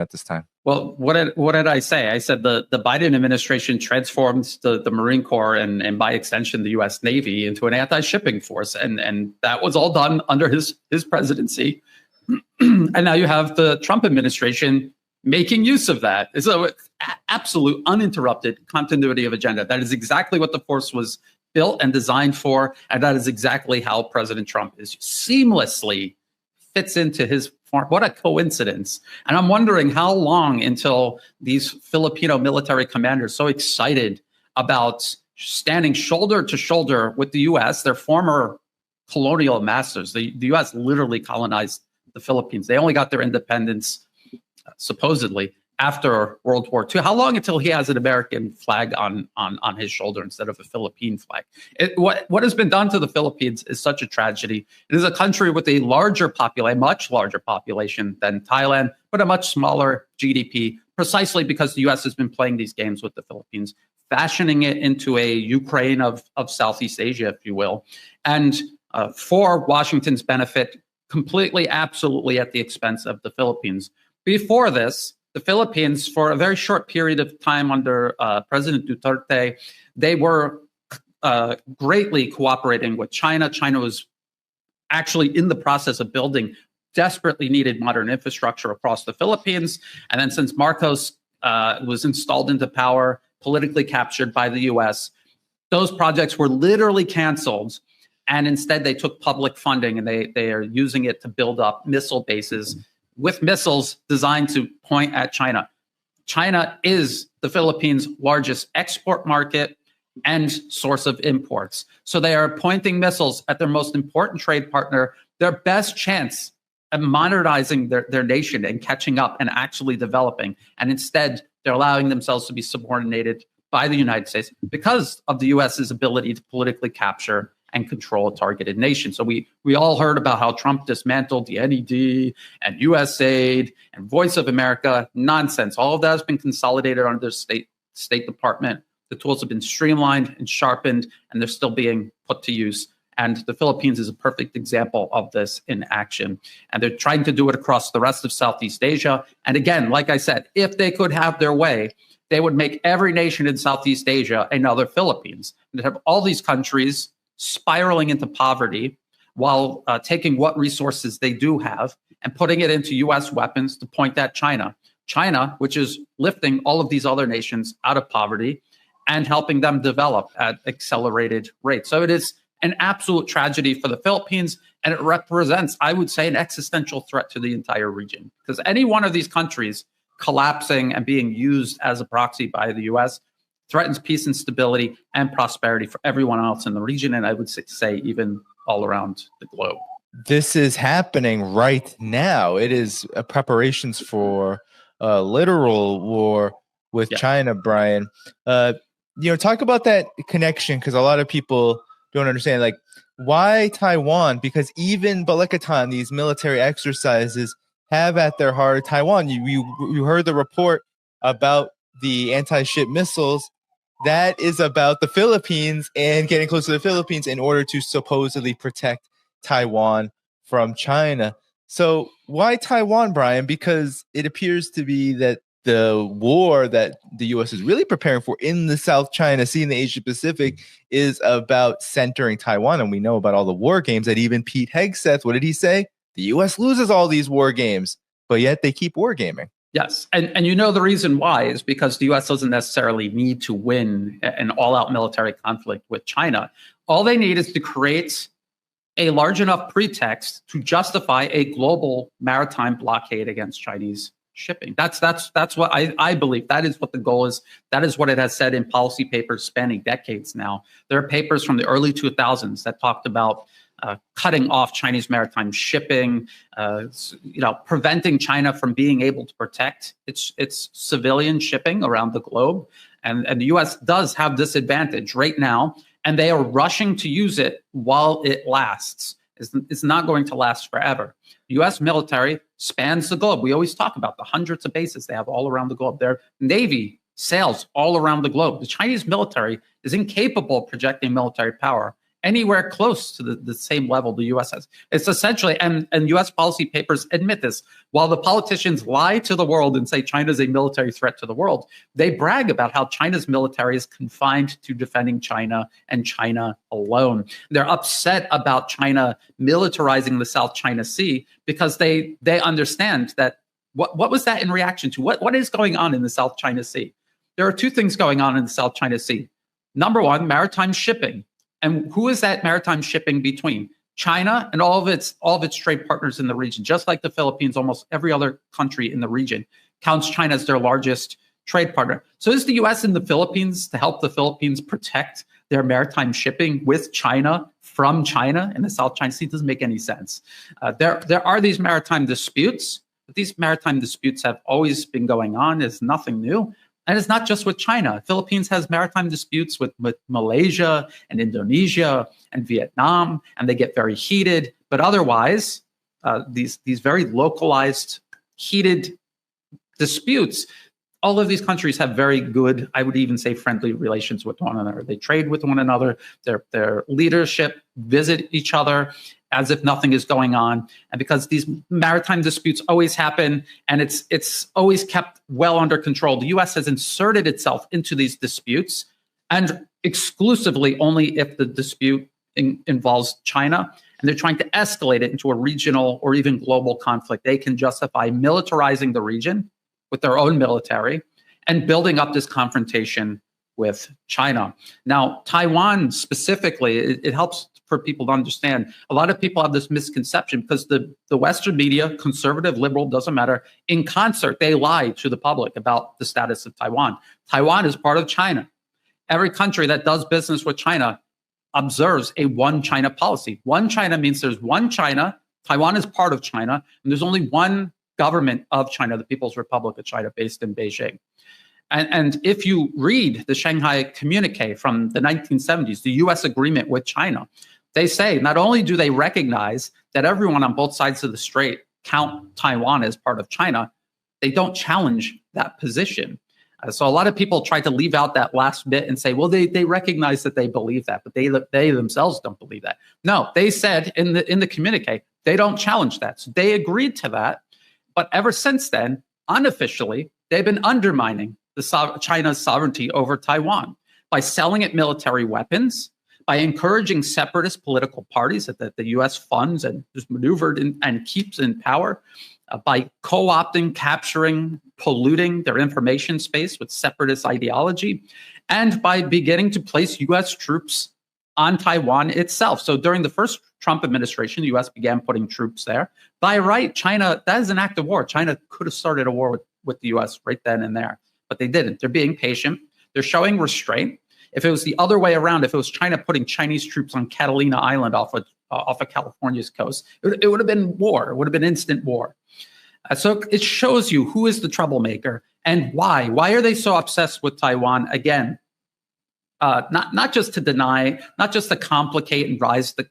at this time? Well, what did I say? I said the Biden administration transformed the Marine Corps and by extension the U.S. Navy into an anti-shipping force, and that was all done under his presidency. And now you have the Trump administration making use of that. It's an absolute uninterrupted continuity of agenda. That is exactly what the force was built and designed for, and that is exactly how President Trump is seamlessly fits into his form. What a coincidence. And I'm wondering how long until these Filipino military commanders, so excited about standing shoulder to shoulder with the U.S., their former colonial masters. The U.S. literally colonized the Philippines. They only got their independence, supposedly, after World War II. How long until he has an American flag on his shoulder instead of a Philippine flag? What has been done to the Philippines is such a tragedy. It is a country with a much larger population than Thailand, but a much smaller GDP, precisely because the U.S. has been playing these games with the Philippines, fashioning it into a Ukraine of Southeast Asia, if you will, and for Washington's benefit, completely, absolutely at the expense of the Philippines. Before this, the Philippines, for a very short period of time under President Duterte, they were greatly cooperating with China. China was actually in the process of building desperately needed modern infrastructure across the Philippines. And then since Marcos was installed into power, politically captured by the U.S., those projects were literally canceled. And instead, they took public funding and they are using it to build up missile bases with missiles designed to point at China. China is the Philippines' largest export market and source of imports. So they are pointing missiles at their most important trade partner, their best chance of modernizing their nation and catching up and actually developing. And instead, they're allowing themselves to be subordinated by the United States because of the U.S.'s ability to politically capture and control a targeted nation. So we all heard about how Trump dismantled the NED and USAID and Voice of America. Nonsense. All of that has been consolidated under the State Department. The tools have been streamlined and sharpened, and they're still being put to use. And the Philippines is a perfect example of this in action. And they're trying to do it across the rest of Southeast Asia. And again, like I said, if they could have their way, they would make every nation in Southeast Asia another Philippines. They'd have all these countries spiraling into poverty while taking what resources they do have and putting it into U.S. weapons to point at China. China, which is lifting all of these other nations out of poverty and helping them develop at accelerated rates. So it is an absolute tragedy for the Philippines, and it represents, I would say, an existential threat to the entire region. Because any one of these countries collapsing and being used as a proxy by the U.S. threatens peace and stability and prosperity for everyone else in the region, and I would say even all around the globe. This is happening right now. It is preparations for a literal war with China, Brian. Talk about that connection, because a lot of people don't understand, like, why Taiwan? Because even Balikatan, these military exercises have at their heart Taiwan. You heard the report about the anti-ship missiles. That is about the Philippines and getting close to the Philippines in order to supposedly protect Taiwan from China. So why Taiwan, Brian? Because it appears to be that the war that the U.S. is really preparing for in the South China Sea and the Asia Pacific is about centering Taiwan. And we know about all the war games that even Pete Hegseth, what did he say? The U.S. loses all these war games, but yet they keep wargaming. Yes. And you know the reason why is because the U.S. doesn't necessarily need to win an all-out military conflict with China. All they need is to create a large enough pretext to justify a global maritime blockade against Chinese shipping. That's what I believe. That is what the goal is. That is what it has said in policy papers spanning decades now. There are papers from the early 2000s that talked about cutting off Chinese maritime shipping, preventing China from being able to protect its civilian shipping around the globe. And the U.S. does have this advantage right now, and they are rushing to use it while it lasts. It's not going to last forever. The U.S. military spans the globe. We always talk about the hundreds of bases they have all around the globe. Their Navy sails all around the globe. The Chinese military is incapable of projecting military power anywhere close to the same level the U.S. has. It's essentially, and U.S. policy papers admit this, while the politicians lie to the world and say China is a military threat to the world, they brag about how China's military is confined to defending China and China alone. They're upset about China militarizing the South China Sea because they understand that what was that in reaction to? What is going on in the South China Sea? There are two things going on in the South China Sea. Number one, maritime shipping. And who is that maritime shipping between? China and all of its trade partners in the region. Just like the Philippines, almost every other country in the region counts China as their largest trade partner. So is the U.S. in the Philippines to help the Philippines protect their maritime shipping with China from China in the South China Sea? Doesn't make any sense. There are these maritime disputes, but these maritime disputes have always been going on. It's nothing new. And it's not just with China. Philippines has maritime disputes with Malaysia and Indonesia and Vietnam, and they get very heated. But otherwise, these very localized, heated disputes, all of these countries have very good, I would even say friendly relations with one another. They trade with one another. Their leadership visit each other as if nothing is going on. And because these maritime disputes always happen and it's always kept well under control, the U.S. has inserted itself into these disputes, and exclusively only if the dispute involves China, and they're trying to escalate it into a regional or even global conflict. They can justify militarizing the region with their own military and building up this confrontation with China. Now, Taiwan specifically, it helps for people to understand. A lot of people have this misconception because the Western media, conservative, liberal, doesn't matter, in concert, they lie to the public about the status of Taiwan. Taiwan is part of China. Every country that does business with China observes a one China policy. One China means there's one China, Taiwan is part of China, and there's only one government of China, the People's Republic of China, based in Beijing. And if you read the Shanghai Communique from the 1970s, the U.S. agreement with China, they say not only do they recognize that everyone on both sides of the strait count Taiwan as part of China, they don't challenge that position. So a lot of people try to leave out that last bit and say, well, they recognize that they believe that, but they themselves don't believe that. No, they said in the communique, they don't challenge that. So they agreed to that. But ever since then, unofficially, they've been undermining China's sovereignty over Taiwan by selling it military weapons, by encouraging separatist political parties that the U.S. funds and just maneuvered and keeps in power, by co-opting, capturing, polluting their information space with separatist ideology, and by beginning to place U.S. troops on Taiwan itself. So during the first Trump administration, the U.S. began putting troops there. By right, China, that is an act of war. China could have started a war with the U.S. right then and there, but they didn't. They're being patient. They're showing restraint. If it was the other way around, if it was China putting Chinese troops on Catalina Island off of California's coast, it would have been war. It would have been instant war. So it shows you who is the troublemaker and why. Why are they so obsessed with Taiwan? Again, not just to deny, not just to complicate and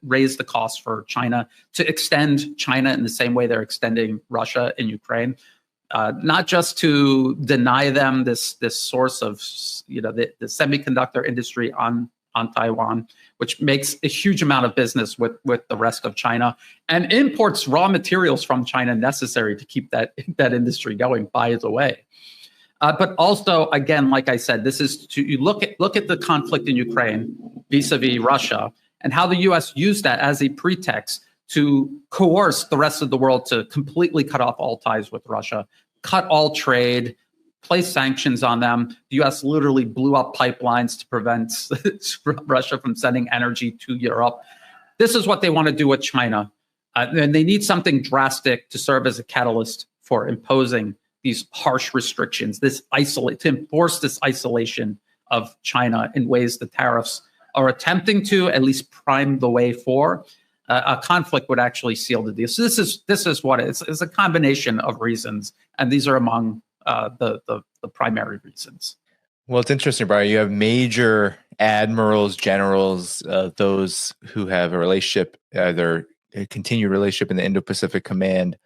raise the cost for China, to extend China in the same way they're extending Russia and Ukraine. Not just to deny them this source of the semiconductor industry on Taiwan, which makes a huge amount of business with the rest of China and imports raw materials from China necessary to keep that industry going, by the way. But also, again, like I said, this is you look at the conflict in Ukraine vis-a-vis Russia and how the U.S. used that as a pretext to coerce the rest of the world to completely cut off all ties with Russia, cut all trade, place sanctions on them. The U.S. literally blew up pipelines to prevent Russia from sending energy to Europe. This is what they want to do with China. And they need something drastic to serve as a catalyst for imposing these harsh restrictions, to enforce this isolation of China in ways the tariffs are attempting to at least prime the way for. A conflict would actually seal the deal. So this is what it is. It's a combination of reasons, and these are among the primary reasons. Well, it's interesting, Brian. You have major admirals, generals, those who have a relationship, either a continued relationship in the Indo-Pacific Command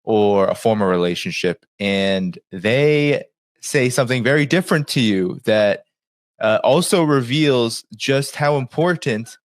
or a former relationship, and they say something very different to you that also reveals just how important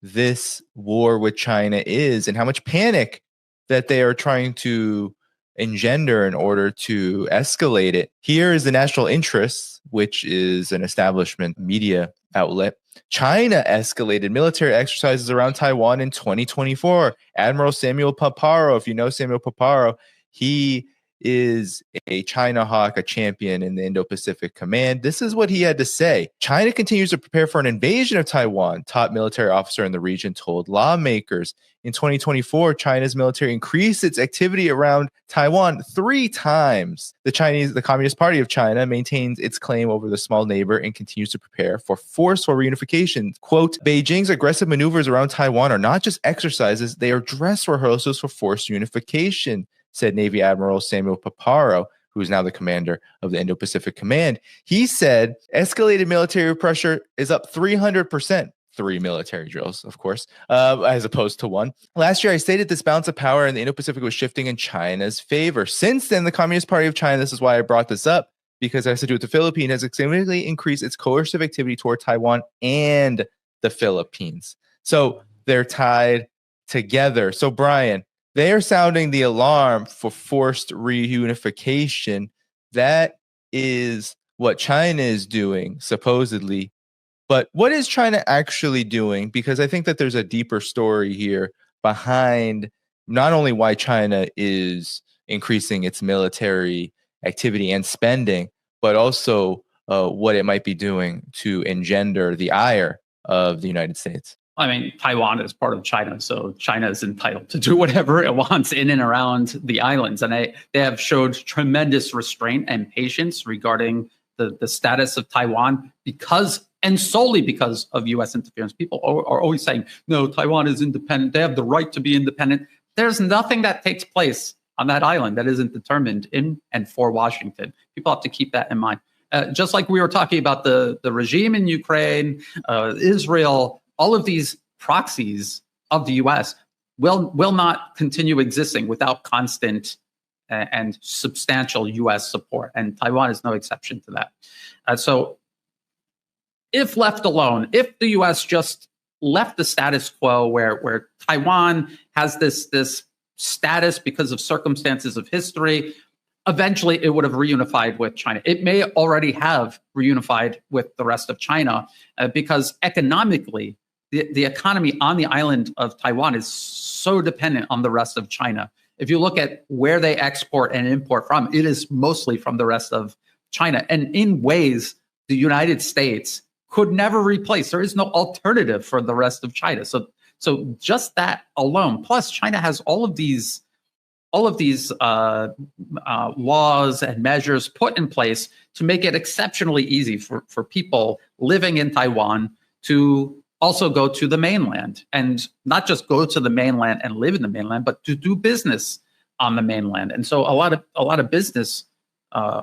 this war with China is and how much panic that they are trying to engender in order to escalate it. Here is the National Interest, which is an establishment media outlet. China escalated military exercises around Taiwan in 2024. Admiral Samuel Paparro, if you know Samuel Paparro, he is a China hawk, a champion in the Indo-Pacific Command. This is what he had to say. China continues to prepare for an invasion of Taiwan, top military officer in the region told lawmakers. In 2024, China's military increased its activity around Taiwan 3 times. The Communist Party of China maintains its claim over the small neighbor and continues to prepare for forceful reunification. Quote, Beijing's aggressive maneuvers around Taiwan are not just exercises, they are dress rehearsals for forced unification, said Navy Admiral Samuel Paparro, who is now the commander of the Indo-Pacific Command. He said escalated military pressure is up 300%. 3 military drills, of course, as opposed to 1. Last year, I stated this balance of power in the Indo-Pacific was shifting in China's favor. Since then, the Communist Party of China, this is why I brought this up, because it has to do with the Philippines, has significantly increased its coercive activity toward Taiwan and the Philippines. So they're tied together. So, Brian, they are sounding the alarm for forced reunification. That is what China is doing, supposedly. But what is China actually doing? Because I think that there's a deeper story here behind not only why China is increasing its military activity and spending, but also what it might be doing to engender the ire of the United States. I mean, Taiwan is part of China, so China is entitled to do whatever it wants in and around the islands. And they have showed tremendous restraint and patience regarding the status of Taiwan and solely because of U.S. interference. People are always saying, no, Taiwan is independent. They have the right to be independent. There's nothing that takes place on that island that isn't determined in and for Washington. People have to keep that in mind. Just like we were talking about the regime in Ukraine, Israel, all of these proxies of the U.S. will not continue existing without constant and substantial U.S. support. And Taiwan is no exception to that. So if left alone, if the U.S. just left the status quo where Taiwan has this status because of circumstances of history, eventually it would have reunified with China. It may already have reunified with the rest of China because economically, the economy on the island of Taiwan is so dependent on the rest of China. If you look at where they export and import from, it is mostly from the rest of China. And in ways the United States could never replace. There is no alternative for the rest of China. So just that alone, plus China has all of these laws and measures put in place to make it exceptionally easy for people living in Taiwan to also go to the mainland, and not just go to the mainland and live in the mainland, but to do business on the mainland. And so a lot of business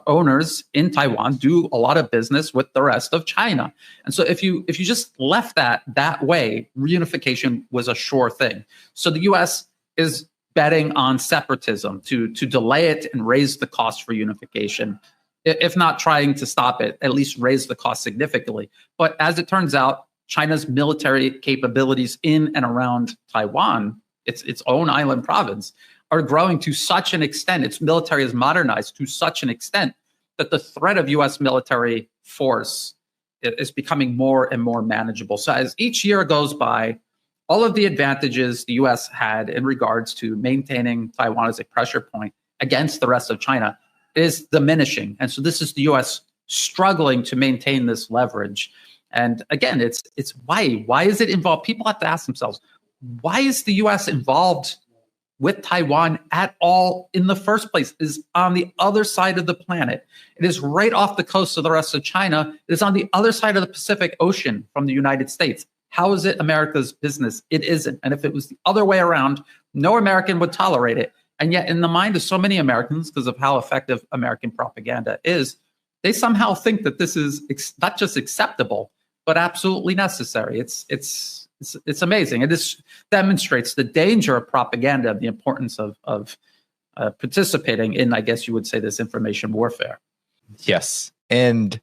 owners in Taiwan do a lot of business with the rest of China. And so if you just left that way, reunification was a sure thing. So the U.S. is betting on separatism to delay it and raise the cost for unification. If not trying to stop it, at least raise the cost significantly. But as it turns out, China's military capabilities in and around Taiwan, its own island province, are growing to such an extent, its military is modernized to such an extent that the threat of U.S. military force is becoming more and more manageable. So as each year goes by, all of the advantages the U.S. had in regards to maintaining Taiwan as a pressure point against the rest of China is diminishing. And so this is the U.S. struggling to maintain this leverage. And again, it's why? Why is it involved? People have to ask themselves, why is the U.S. involved with Taiwan at all in the first place? It is on the other side of the planet. It is right off the coast of the rest of China. It is on the other side of the Pacific Ocean from the United States. How is it America's business? It isn't. And if it was the other way around, no American would tolerate it. And yet in the mind of so many Americans, because of how effective American propaganda is, they somehow think that this is not just acceptable, but absolutely necessary. It's amazing. And this demonstrates the danger of propaganda, the importance of participating in, I guess you would say, this information warfare. Yes. And,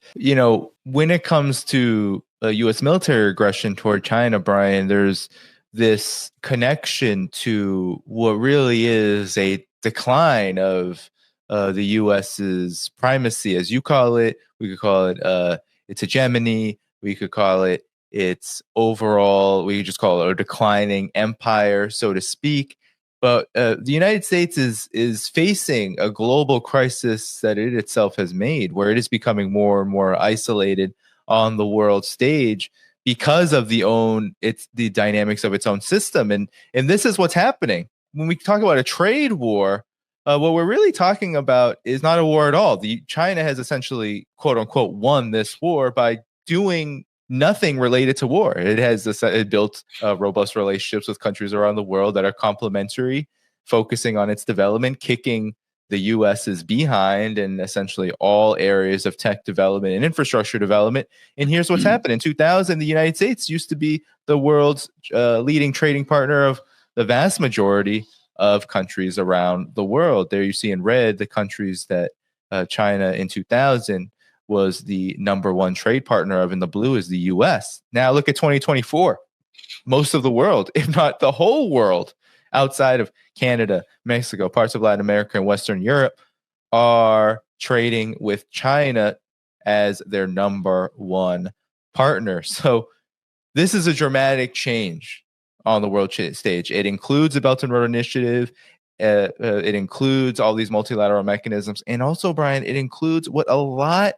when it comes to U.S. military aggression toward China, Brian, there's this connection to what really is a decline of the U.S.'s primacy, as you call it. We could call it its hegemony. We could call it its overall, we could just call it a declining empire, so to speak. But the United States is facing a global crisis that it itself has made, where it is becoming more and more isolated on the world stage because of the dynamics of its own system. And this is what's happening. When we talk about a trade war, what we're really talking about is not a war at all. China has essentially, quote unquote, won this war by doing nothing related to war. It has built robust relationships with countries around the world that are complementary, focusing on its development, kicking the U.S.'s behind in essentially all areas of tech development and infrastructure development. And here's what's happened. In 2000, the United States used to be the world's leading trading partner of the vast majority of countries around the world. There you see in red the countries that China in 2000 was the number one trade partner of, and the blue is the U.S. Now look at 2024. Most of the world, if not the whole world, outside of Canada, Mexico, parts of Latin America, and Western Europe, are trading with China as their number one partner. So this is a dramatic change on the world stage. It includes the Belt and Road Initiative. It includes all these multilateral mechanisms. And also, Brian, it includes what a lot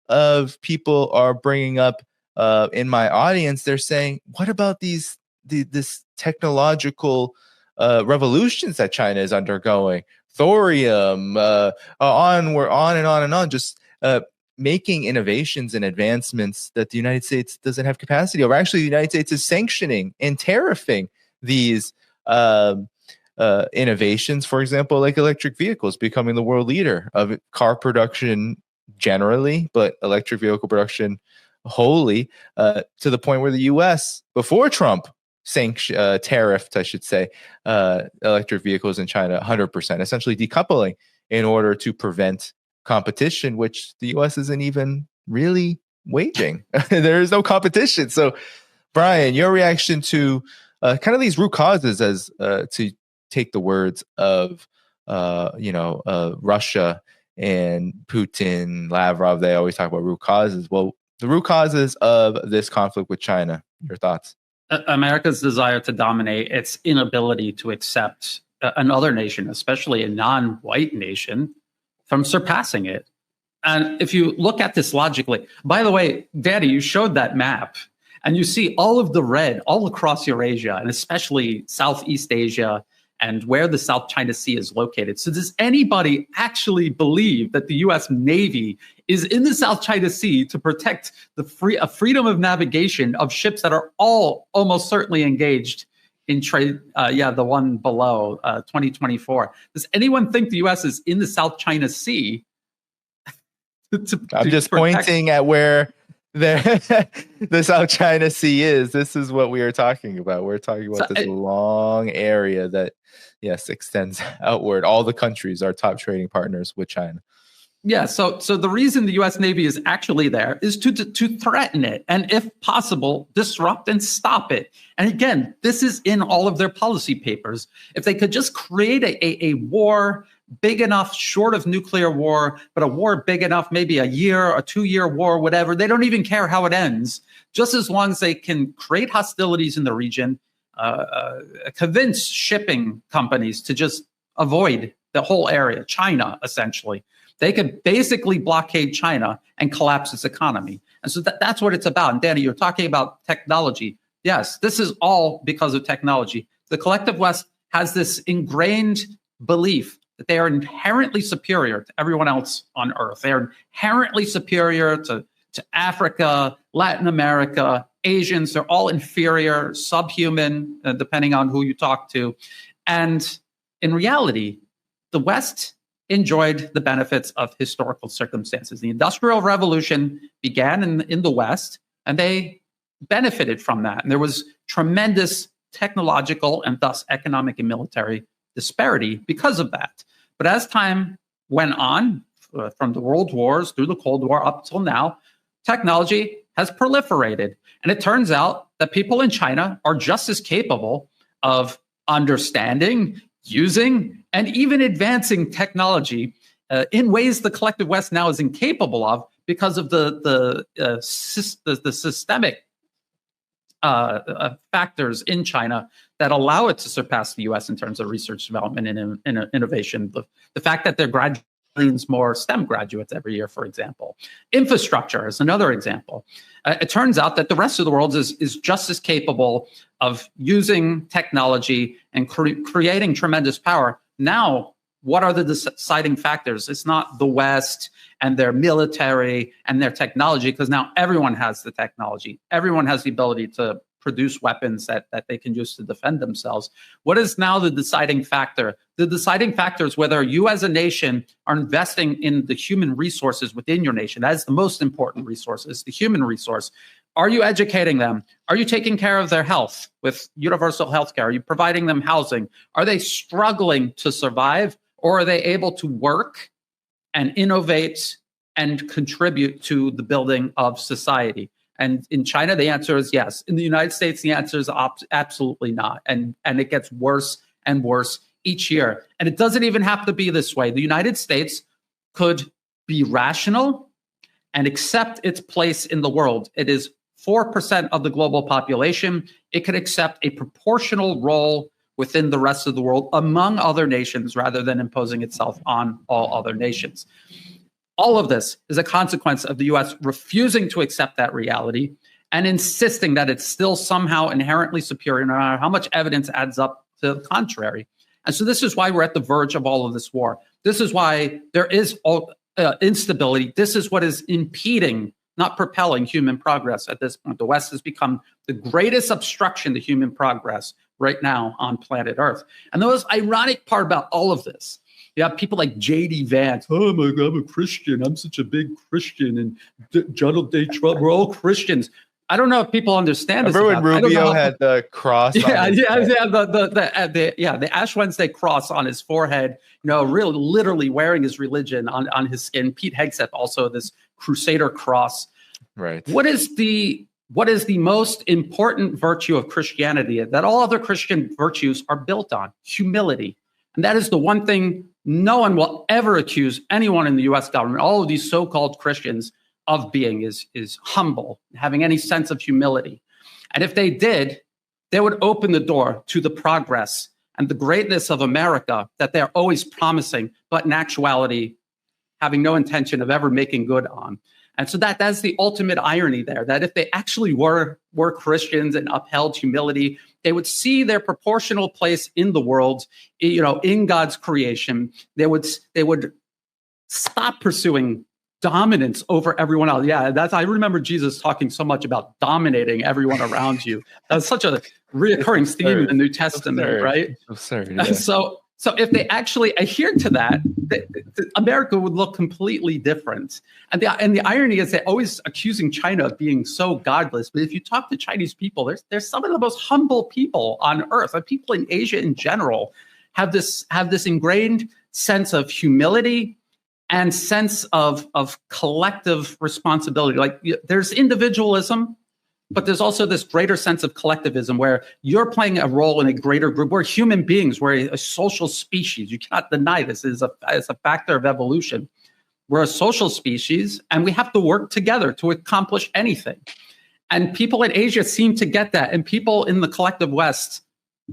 of people are bringing up in my audience. They're saying, what about this technological revolutions that China is undergoing? Thorium, we're on and on and on, just making innovations and advancements that the United States doesn't have capacity over. Actually, the United States is sanctioning and tariffing these innovations. For example, like electric vehicles, becoming the world leader of car production generally, but electric vehicle production wholly, to the point where the U.S. before Trump tariffed, I should say, electric vehicles in China 100%, essentially decoupling in order to prevent competition, which the U.S. isn't even really waging. There is no competition. So, Brian, your reaction to kind of these root causes, as to take the words of Russia and Putin, Lavrov, they always talk about root causes. Well, the root causes of this conflict with China, your thoughts? America's desire to dominate, its inability to accept another nation, especially a non-white nation, from surpassing it. And if you look at this logically, by the way, Daddy, you showed that map, and you see all of the red all across Eurasia, and especially Southeast Asia, and where the South China Sea is located. So does anybody actually believe that the U.S. Navy is in the South China Sea to protect the freedom of navigation of ships that are all almost certainly engaged in trade? The one below, 2024. Does anyone think the U.S. is in the South China Sea? I'm just pointing at where the South China Sea is. This is what we are talking about. We're talking about this long area that, yes, extends outward. All the countries are top trading partners with China. Yeah, so the reason the U.S. Navy is actually there is to threaten it, and if possible, disrupt and stop it. And again, this is in all of their policy papers. If they could just create a war big enough, short of nuclear war, but a war big enough, maybe a 2-year war, whatever, they don't even care how it ends, just as long as they can create hostilities in the region, convince shipping companies to just avoid the whole area, China, essentially. They could basically blockade China and collapse its economy. And so that's what it's about. And Danny, you're talking about technology. Yes, this is all because of technology. The collective West has this ingrained belief that they are inherently superior to everyone else on Earth. They are inherently superior to Africa, Latin America, Asians. They're all inferior, subhuman, depending on who you talk to. And in reality, the West enjoyed the benefits of historical circumstances. The Industrial Revolution began in the West, and they benefited from that. And there was tremendous technological and thus economic and military disparity because of that. But as time went on, from the World Wars through the Cold War up till now, technology has proliferated. And it turns out that people in China are just as capable of understanding, using, and even advancing technology in ways the collective West now is incapable of because of the systemic factors in China that allow it to surpass the U.S. in terms of research, development, and innovation. The fact that they're graduating more STEM graduates every year, for example. Infrastructure is another example. It turns out that the rest of the world is just as capable of using technology and creating tremendous power. Now, what are the deciding factors? It's not the West and their military and their technology, because now everyone has the technology. Everyone has the ability to produce weapons that they can use to defend themselves. What is now the deciding factor? The deciding factor is whether you as a nation are investing in the human resources within your nation. That is the most important resource, is the human resource. Are you educating them? Are you taking care of their health with universal health care? Are you providing them housing? Are they struggling to survive, or are they able to work and innovate and contribute to the building of society? And in China, the answer is yes. In the United States, the answer is absolutely not. And it gets worse and worse each year. And it doesn't even have to be this way. The United States could be rational and accept its place in the world. It is 4% of the global population. It could accept a proportional role within the rest of the world among other nations rather than imposing itself on all other nations. All of this is a consequence of the U.S. refusing to accept that reality and insisting that it's still somehow inherently superior, no matter how much evidence adds up to the contrary. And so this is why we're at the verge of all of this war. This is why there is instability. This is what is impeding, not propelling, human progress at this point. The West has become the greatest obstruction to human progress right now on planet Earth. And the most ironic part about all of this, you have people like J.D. Vance. Oh my God, I'm a Christian. I'm such a big Christian. And Donald J. Trump, we're all Christians. I don't know if people understand this. Remember when Rubio had the cross? Yeah, the Ash Wednesday cross on his forehead. You know, really, literally wearing his religion on his skin. Pete Hegseth also this Crusader cross. Right. What is the most important virtue of Christianity that all other Christian virtues are built on? Humility. And that is the one thing no one will ever accuse anyone in the U.S. government, all of these so-called Christians, of being is humble, having any sense of humility. And if they did, they would open the door to the progress and the greatness of America that they're always promising, but in actuality, having no intention of ever making good on. And so that's the ultimate irony there, that if they actually were Christians and upheld humility, they would see their proportional place in the world, you know, in God's creation. They would stop pursuing dominance over everyone else. Yeah, I remember Jesus talking so much about dominating everyone around you. That's such a reoccurring theme in the New Testament, right? Absurd, yeah. So if they actually adhered to that, America would look completely different. And the irony is they're always accusing China of being so godless. But if you talk to Chinese people, they're some of the most humble people on earth. And people in Asia in general have this ingrained sense of humility and sense of collective responsibility. Like there's individualism, but there's also this greater sense of collectivism where you're playing a role in a greater group. We're human beings. We're a social species. You cannot deny this. It's a factor of evolution. We're a social species, and we have to work together to accomplish anything. And people in Asia seem to get that. And people in the collective West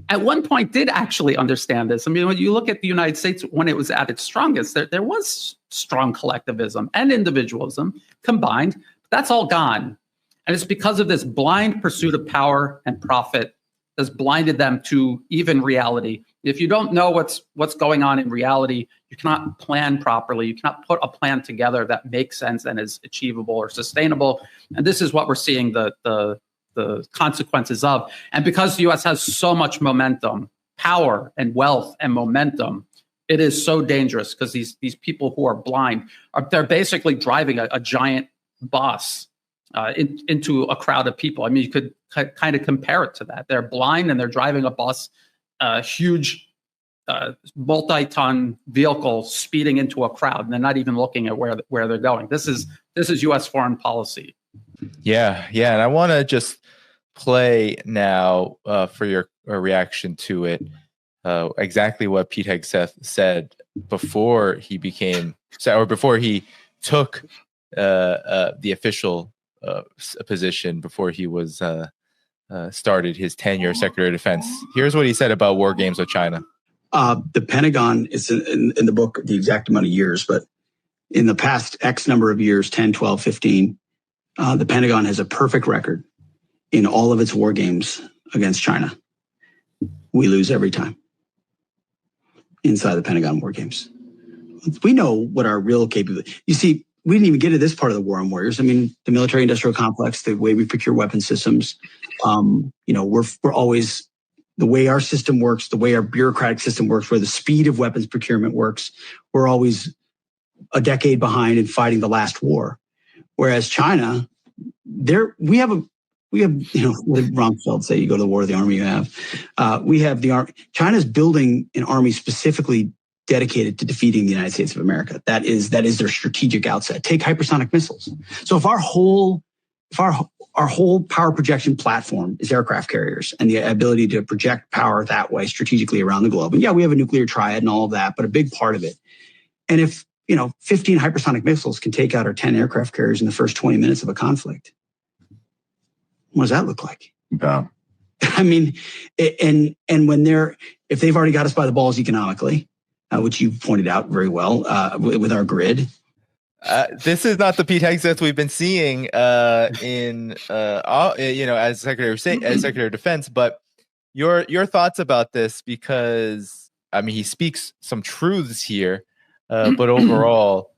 at one point did actually understand this. I mean, when you look at the United States when it was at its strongest, there was strong collectivism and individualism combined. But that's all gone. And it's because of this blind pursuit of power and profit that's blinded them to even reality. If you don't know what's going on in reality, you cannot plan properly. You cannot put a plan together that makes sense and is achievable or sustainable. And this is what we're seeing the consequences of. And because the U.S. has so much momentum, power and wealth and momentum, it is so dangerous because these people who are blind they're basically driving a giant bus into a crowd of people. I mean, you could kind of compare it to that. They're blind and they're driving a bus, a huge multi-ton vehicle speeding into a crowd, and they're not even looking at where they're going. This is U.S. foreign policy. Yeah, and I want to just play now for your reaction to it. Exactly what Pete Hegseth said before he before he took the official position, before he was started his tenure as Secretary of Defense. Here's what he said about war games with China. The Pentagon is in the book, the exact amount of years, but in the past X number of years, 10, 12, 15, the Pentagon has a perfect record in all of its war games against China. We lose every time inside the Pentagon war games. We know what our real capability. You see, we didn't even get to this part of the war on warriors. I mean, the military-industrial complex, the way we procure weapon systems. We're always, the way our system works, the way our bureaucratic system works, where the speed of weapons procurement works, we're always a decade behind in fighting the last war. Whereas China, we have what did Rumsfeld say? You go to the war, the army you have. We have the army. China's building an army specifically dedicated to defeating the United States of America. That is their strategic outset. Take hypersonic missiles. So if our whole power projection platform is aircraft carriers and the ability to project power that way strategically around the globe, and yeah, we have a nuclear triad and all of that, but a big part of it. And if 15 hypersonic missiles can take out our 10 aircraft carriers in the first 20 minutes of a conflict, what does that look like? Yeah. I mean, and if they've already got us by the balls economically, which you pointed out very well with our grid. This is not the Pete Hegseth we've been seeing as Secretary of State, as Secretary of Defense. But your thoughts about this, because I mean he speaks some truths here, but overall,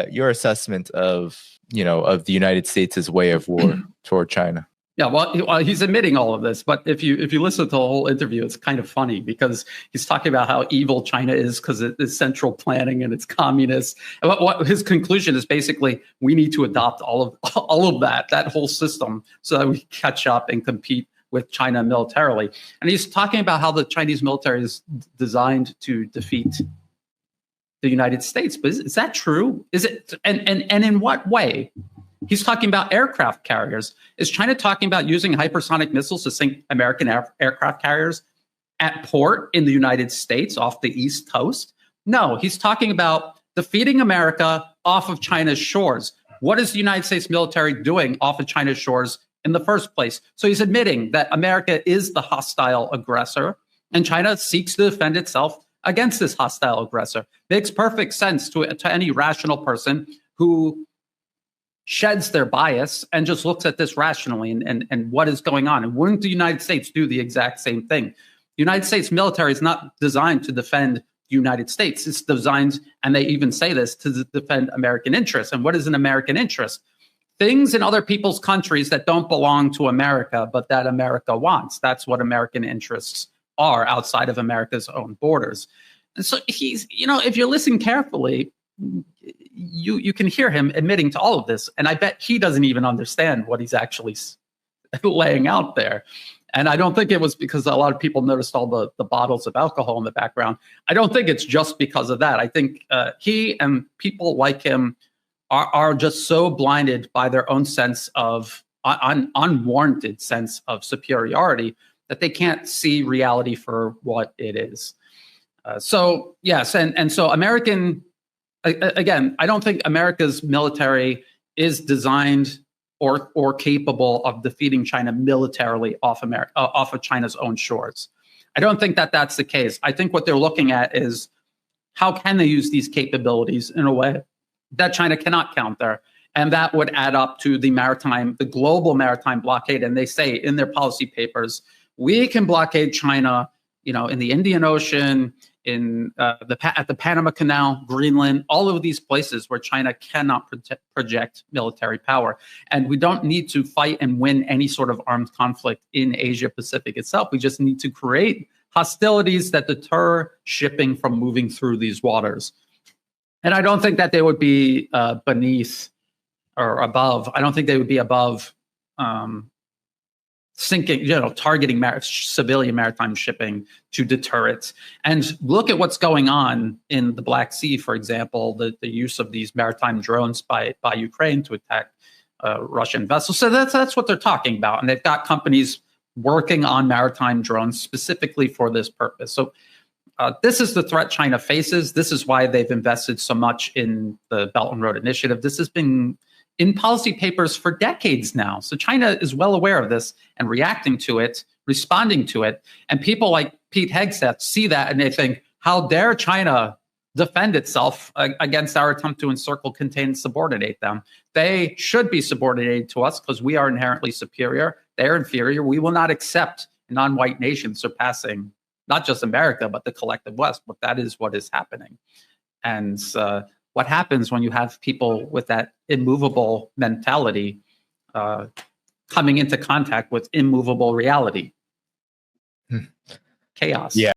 your assessment of the United States' way of war toward China. Yeah, well, he's admitting all of this, but if you listen to the whole interview, it's kind of funny because he's talking about how evil China is because it is central planning and it's communist. And what his conclusion is basically we need to adopt all of that whole system so that we catch up and compete with China militarily. And he's talking about how the Chinese military is designed to defeat the United States. But is that true? Is it? And in what way? He's talking about aircraft carriers. Is China talking about using hypersonic missiles to sink American aircraft carriers at port in the United States off the East Coast? No, he's talking about defeating America off of China's shores. What is the United States military doing off of China's shores in the first place? So he's admitting that America is the hostile aggressor and China seeks to defend itself against this hostile aggressor. Makes perfect sense to any rational person who sheds their bias and just looks at this rationally and what is going on. And wouldn't the United States do the exact same thing? The United States military is not designed to defend the United States. It's designed, and they even say this, to defend American interests. And what is an American interest? Things in other people's countries that don't belong to America, but that America wants. That's what American interests are outside of America's own borders. And so he's, if you listen carefully, you can hear him admitting to all of this. And I bet he doesn't even understand what he's actually laying out there. And I don't think it was because a lot of people noticed all the bottles of alcohol in the background. I don't think it's just because of that. I think he and people like him are just so blinded by their own sense of unwarranted sense of superiority that they can't see reality for what it is. So yes, and so American. Again, I don't think America's military is designed or capable of defeating China militarily off of China's own shores. I don't think that that's the case. I think what they're looking at is how can they use these capabilities in a way that China cannot counter, and that would add up to the global maritime blockade. And they say in their policy papers, we can blockade China, in the Indian Ocean, at the Panama Canal, Greenland, all of these places where China cannot project military power. And we don't need to fight and win any sort of armed conflict in Asia Pacific itself. We just need to create hostilities that deter shipping from moving through these waters. And I don't think that they would be beneath or above. I don't think they would be above sinking, targeting civilian maritime shipping to deter it. And look at what's going on in the Black Sea, for example, the use of these maritime drones by Ukraine to attack Russian vessels. So that's what they're talking about. And they've got companies working on maritime drones specifically for this purpose. So this is the threat China faces. This is why they've invested so much in the Belt and Road Initiative. This has been in policy papers for decades now. So China is well aware of this and reacting to it, responding to it. And people like Pete Hegseth see that and they think, how dare China defend itself against our attempt to encircle, contain, subordinate them? They should be subordinated to us because we are inherently superior. They're inferior. We will not accept a non-white nation surpassing not just America, but the collective West. But that is what is happening. And what happens when you have people with that immovable mentality coming into contact with immovable reality? Chaos. Yeah.